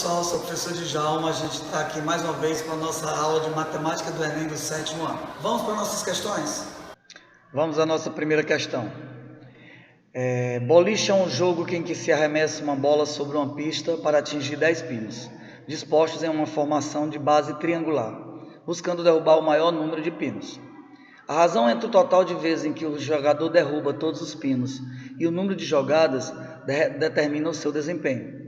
pessoal, sou o professor Djalma, a gente está aqui mais uma vez para a nossa aula de matemática do Enem do 7º ano. Vamos para nossas questões? Vamos à nossa primeira questão. Boliche é um jogo em que se arremessa uma bola sobre uma pista para atingir 10 pinos, dispostos em uma formação de base triangular, buscando derrubar o maior número de pinos. A razão entre o total de vezes em que o jogador derruba todos os pinos e o número de jogadas determina o seu desempenho.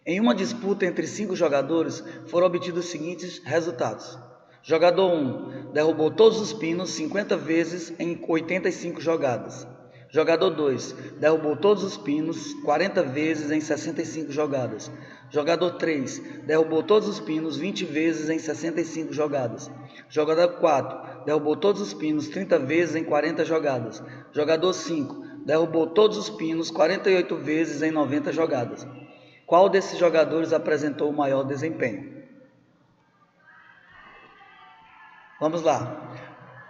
Em uma disputa entre 5 jogadores, foram obtidos os seguintes resultados. Jogador 1 derrubou todos os pinos 50 vezes em 85 jogadas. Jogador 2 derrubou todos os pinos 40 vezes em 65 jogadas. Jogador 3 derrubou todos os pinos 20 vezes em 65 jogadas. Jogador 4 derrubou todos os pinos 30 vezes em 40 jogadas. Jogador 5 derrubou todos os pinos 48 vezes em 90 jogadas. Qual desses jogadores apresentou o maior desempenho? Vamos lá.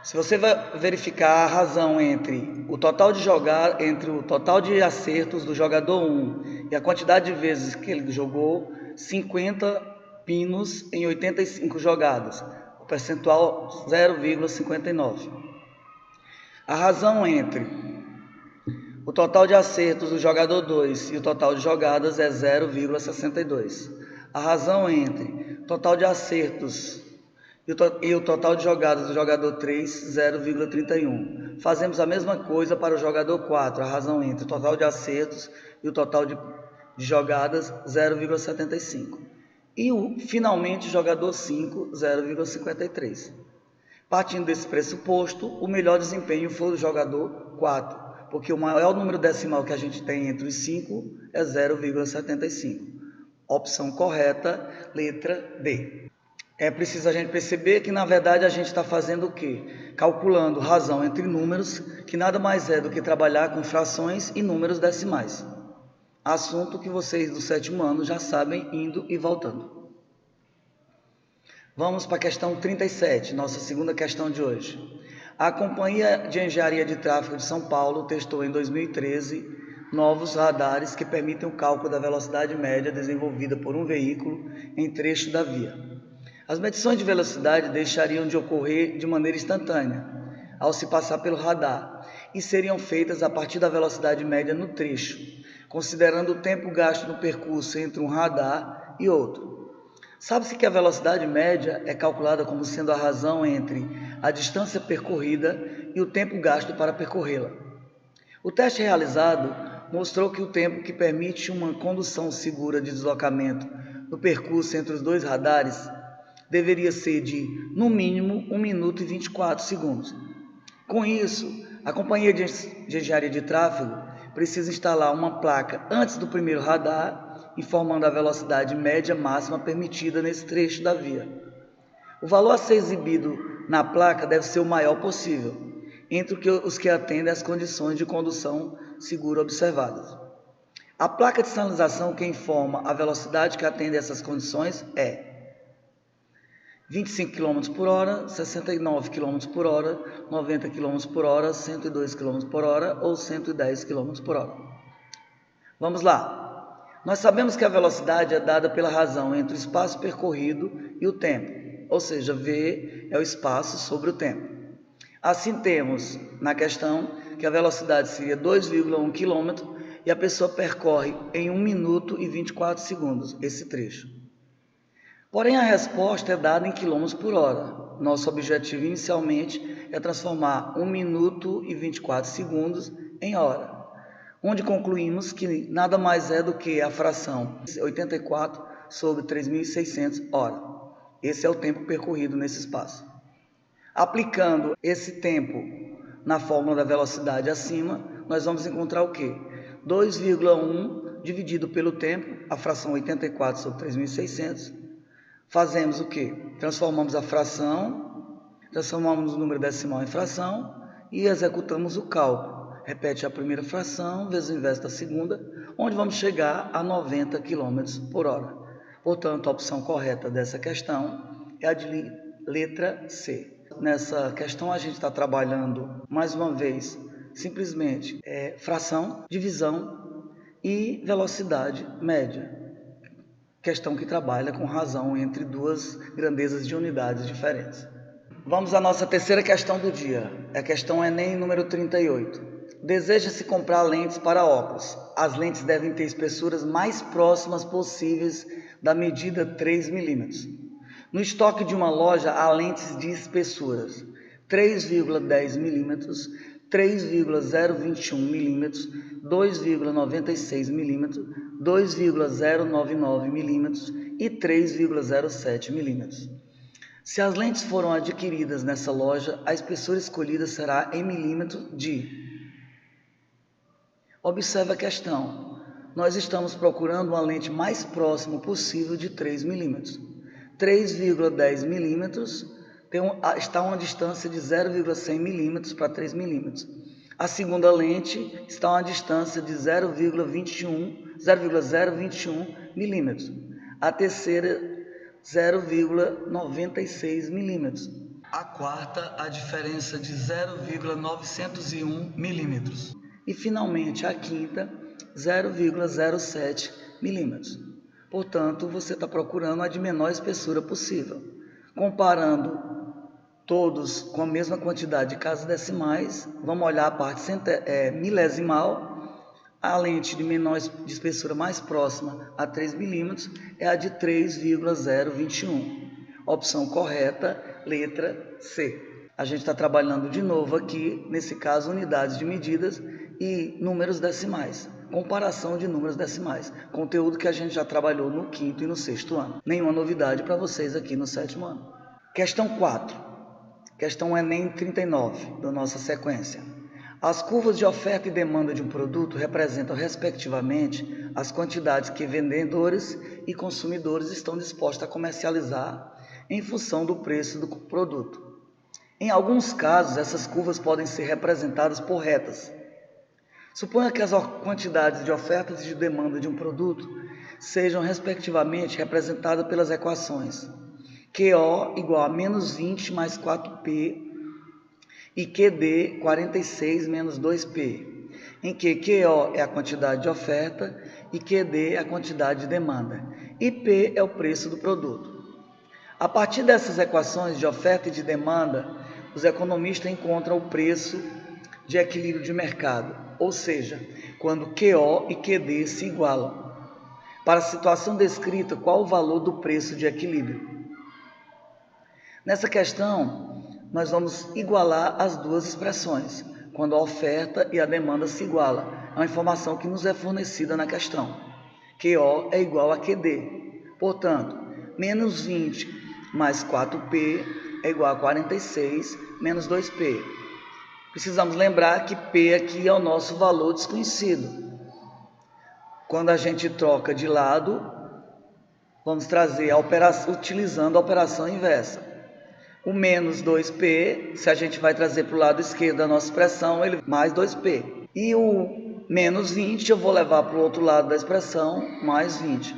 Se você vai verificar a razão entre o total de acertos do jogador 1 e a quantidade de vezes que ele jogou, 50 pinos em 85 jogadas, o percentual 0,59. A razão entre o total de acertos do jogador 2 e o total de jogadas é 0,62. A razão entre o total de acertos e o total de jogadas do jogador 3, 0,31. Fazemos a mesma coisa para o jogador 4. A razão entre o total de acertos e o total de jogadas, 0,75. E finalmente o jogador 5, 0,53. Partindo desse pressuposto, o melhor desempenho foi o jogador 4. Porque o maior número decimal que a gente tem entre os 5 é 0,75. Opção correta, letra D. É preciso a gente perceber que, na verdade, a gente está fazendo o quê? Calculando razão entre números, que nada mais é do que trabalhar com frações e números decimais. Assunto que vocês do 7º ano já sabem, indo e voltando. Vamos para a questão 37, nossa segunda questão de hoje. A Companhia de Engenharia de Tráfego de São Paulo testou em 2013 novos radares que permitem o cálculo da velocidade média desenvolvida por um veículo em trecho da via. As medições de velocidade deixariam de ocorrer de maneira instantânea, ao se passar pelo radar, e seriam feitas a partir da velocidade média no trecho, considerando o tempo gasto no percurso entre um radar e outro. Sabe-se que a velocidade média é calculada como sendo a razão entre a distância percorrida e o tempo gasto para percorrê-la. O teste realizado mostrou que o tempo que permite uma condução segura de deslocamento no percurso entre os dois radares deveria ser de, no mínimo, 1 minuto e 24 segundos. Com isso, a Companhia de Engenharia de Tráfego precisa instalar uma placa antes do primeiro radar, informando a velocidade média máxima permitida nesse trecho da via. O valor a ser exibido na placa deve ser o maior possível, entre os que atendem às condições de condução segura observadas. A placa de sinalização que informa a velocidade que atende a essas condições é 25 km por hora, 69 km por hora, 90 km por hora, 102 km por hora ou 110 km por hora. Vamos lá. Nós sabemos que a velocidade é dada pela razão entre o espaço percorrido e o tempo, ou seja, V é o espaço sobre o tempo. Assim temos na questão que a velocidade seria 2,1 km e a pessoa percorre em 1 minuto e 24 segundos esse trecho. Porém, a resposta é dada em km por hora. Nosso objetivo inicialmente é transformar 1 minuto e 24 segundos em hora, onde concluímos que nada mais é do que a fração 84 sobre 3.600 hora. Esse é o tempo percorrido nesse espaço. Aplicando esse tempo na fórmula da velocidade acima, nós vamos encontrar o quê? 2,1 dividido pelo tempo, a fração 84 sobre 3.600. Fazemos o quê? Transformamos a fração, transformamos o número decimal em fração e executamos o cálculo. Repete a primeira fração vezes o inverso da segunda, onde vamos chegar a 90 km por hora. Portanto, a opção correta dessa questão é a de letra C. Nessa questão a gente está trabalhando, mais uma vez, simplesmente fração, divisão e velocidade média. questão que trabalha com razão entre duas grandezas de unidades diferentes. Vamos à nossa terceira questão do dia, é a questão Enem número 38. Deseja-se comprar lentes para óculos. As lentes devem ter espessuras mais próximas possíveis da medida 3 milímetros. No estoque de uma loja há lentes de espessuras 3,10 milímetros, 3,021 milímetros, 2,96 milímetros, 2,099 milímetros e 3,07 milímetros. Se as lentes foram adquiridas nessa loja, a espessura escolhida será em milímetros de... Observe a questão. Nós estamos procurando uma lente mais próxima possível de 3 milímetros. 3,10 milímetros está a uma distância de 0,100 milímetros para 3 milímetros. A segunda lente está a uma distância de 0,021 milímetros. A terceira, 0,96 milímetros. A quarta, a diferença de 0,901 milímetros. E, finalmente, a quinta, 0,07 milímetros. Portanto, você está procurando a de menor espessura possível. Comparando todos com a mesma quantidade de casas decimais, vamos olhar a parte milesimal. A lente de espessura mais próxima a 3 milímetros é a de 3,021. Opção correta, letra C. A gente está trabalhando de novo aqui, nesse caso, unidades de medidas e números decimais. Comparação de números decimais. Conteúdo que a gente já trabalhou no 5º e no 6º ano. Nenhuma novidade para vocês aqui no 7º ano. Questão 4. Questão Enem 39, da nossa sequência. As curvas de oferta e demanda de um produto representam, respectivamente, as quantidades que vendedores e consumidores estão dispostos a comercializar em função do preço do produto. Em alguns casos, essas curvas podem ser representadas por retas. Suponha que as quantidades de ofertas e de demanda de um produto sejam, respectivamente, representadas pelas equações QO igual a menos 20 mais 4P e QD 46 menos 2P, em que QO é a quantidade de oferta e QD é a quantidade de demanda, e P é o preço do produto. A partir dessas equações de oferta e de demanda, os economistas encontram o preço de equilíbrio de mercado, ou seja, quando QO e QD se igualam. Para a situação descrita, qual o valor do preço de equilíbrio? Nessa questão, nós vamos igualar as duas expressões, quando a oferta e a demanda se igualam. É uma informação que nos é fornecida na questão. QO é igual a QD. Portanto, menos 20 mais 4P é igual a 46 menos 2P. Precisamos lembrar que P aqui é o nosso valor desconhecido. Quando a gente troca de lado, vamos trazer a operação, utilizando a operação inversa. O menos 2P, se a gente vai trazer para o lado esquerdo da nossa expressão, ele mais 2P. E o menos 20 eu vou levar para o outro lado da expressão, mais 20.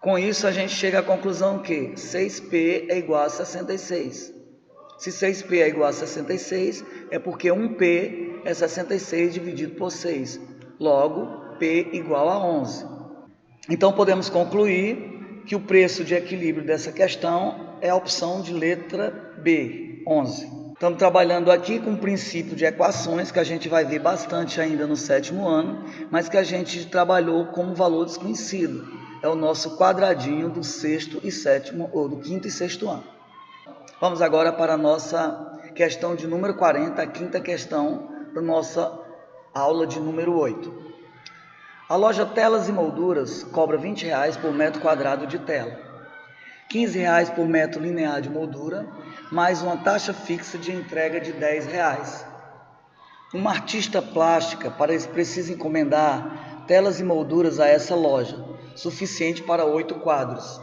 Com isso, a gente chega à conclusão que 6P é igual a 66. Se 6P é igual a 66, é porque 1P é 66 dividido por 6. Logo, P igual a 11. Então, podemos concluir que o preço de equilíbrio dessa questão é a opção de letra B, 11. Estamos trabalhando aqui com o princípio de equações, que a gente vai ver bastante ainda no 7º ano, mas que a gente trabalhou como valor desconhecido. É o nosso quadradinho do 6º e 7º, ou do 5º e 6º ano. Vamos agora para a nossa questão de número 40, a quinta questão da nossa aula de número 8. A loja Telas e Molduras cobra R$ 20 por metro quadrado de tela, R$ 15 por metro linear de moldura, mais uma taxa fixa de entrega de R$ 10. Uma artista plástica precisa encomendar telas e molduras a essa loja, suficiente para 8 quadros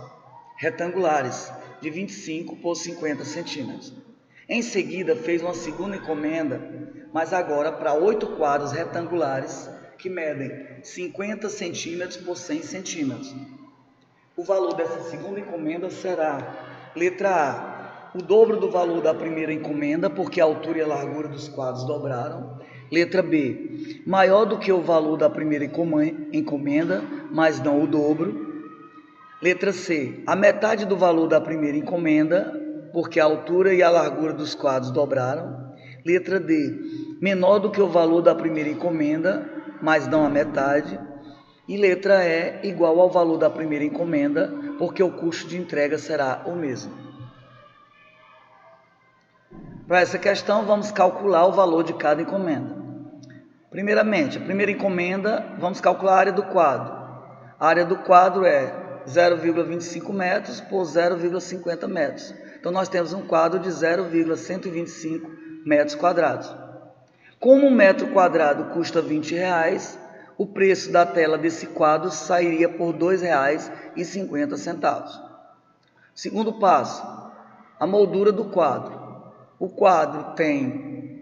retangulares, de 25 por 50 centímetros. Em seguida, fez uma segunda encomenda, mas agora para 8 quadros retangulares, que medem 50 centímetros por 100 centímetros. O valor dessa segunda encomenda será, letra A, o dobro do valor da primeira encomenda, porque a altura e a largura dos quadros dobraram. Letra B, maior do que o valor da primeira encomenda, mas não o dobro. Letra C, a metade do valor da primeira encomenda, porque a altura e a largura dos quadros dobraram. Letra D, menor do que o valor da primeira encomenda, mas não a metade. E letra E, igual ao valor da primeira encomenda, porque o custo de entrega será o mesmo. Para essa questão, vamos calcular o valor de cada encomenda. Primeiramente, a primeira encomenda, vamos calcular a área do quadro. A área do quadro é 0,25 metros por 0,50 metros. Então, nós temos um quadro de 0,125 metros quadrados. Como um metro quadrado custa R$20, o preço da tela desse quadro sairia por R$2,50. Segundo passo, a moldura do quadro. O quadro tem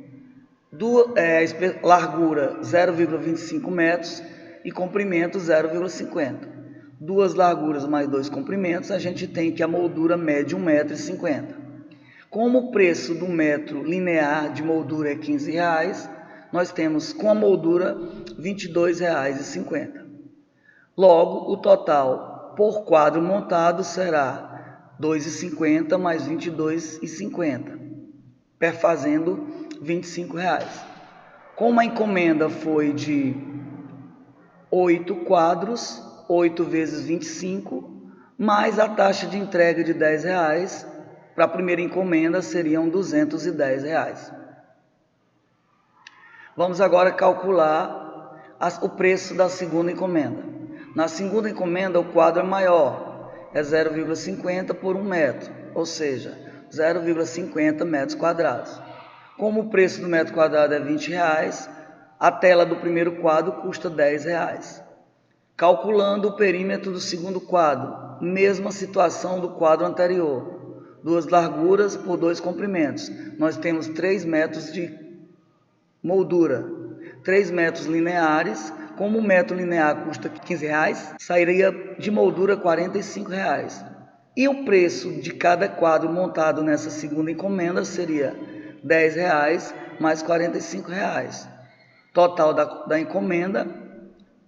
largura 0,25 metros e comprimento 0,50. Duas larguras mais dois comprimentos, a gente tem que a moldura mede 1,50 m. Como o preço do metro linear de moldura é R$15, nós temos com a moldura R$22,50. Logo, o total por quadro montado será R$2,50 mais R$22,50, perfazendo R$25. Como a encomenda foi de 8 quadros, 8 vezes 25, mais a taxa de entrega de R$10, para a primeira encomenda seriam R$210. Vamos agora calcular o preço da segunda encomenda. Na segunda encomenda, o quadro é maior, é 0,50 por 1 metro, ou seja, 0,50 metros quadrados. Como o preço do metro quadrado é R$20, a tela do primeiro quadro custa R$10. Calculando o perímetro do segundo quadro, mesma situação do quadro anterior. 2 larguras por 2 comprimentos. Nós temos 3 metros de moldura, 3 metros lineares. Como o metro linear custa R$15, sairia de moldura R$45. E o preço de cada quadro montado nessa segunda encomenda seria R$10 mais R$45. Total da encomenda,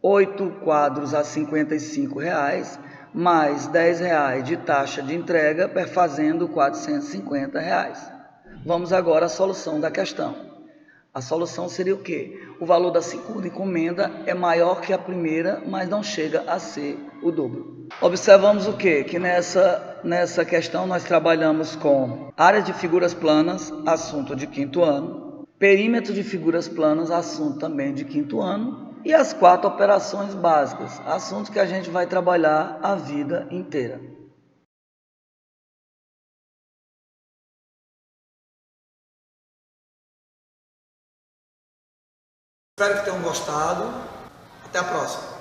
8 quadros a R$55, mais R$10 de taxa de entrega, perfazendo R$450. Vamos agora à solução da questão. A solução seria o quê? O valor da segunda encomenda é maior que a primeira, mas não chega a ser o dobro. Observamos o quê? Que nessa questão nós trabalhamos com área de figuras planas, assunto de 5º ano, perímetro de figuras planas, assunto também de 5º ano, e as 4 operações básicas, assuntos que a gente vai trabalhar a vida inteira. Espero que tenham gostado. Até a próxima.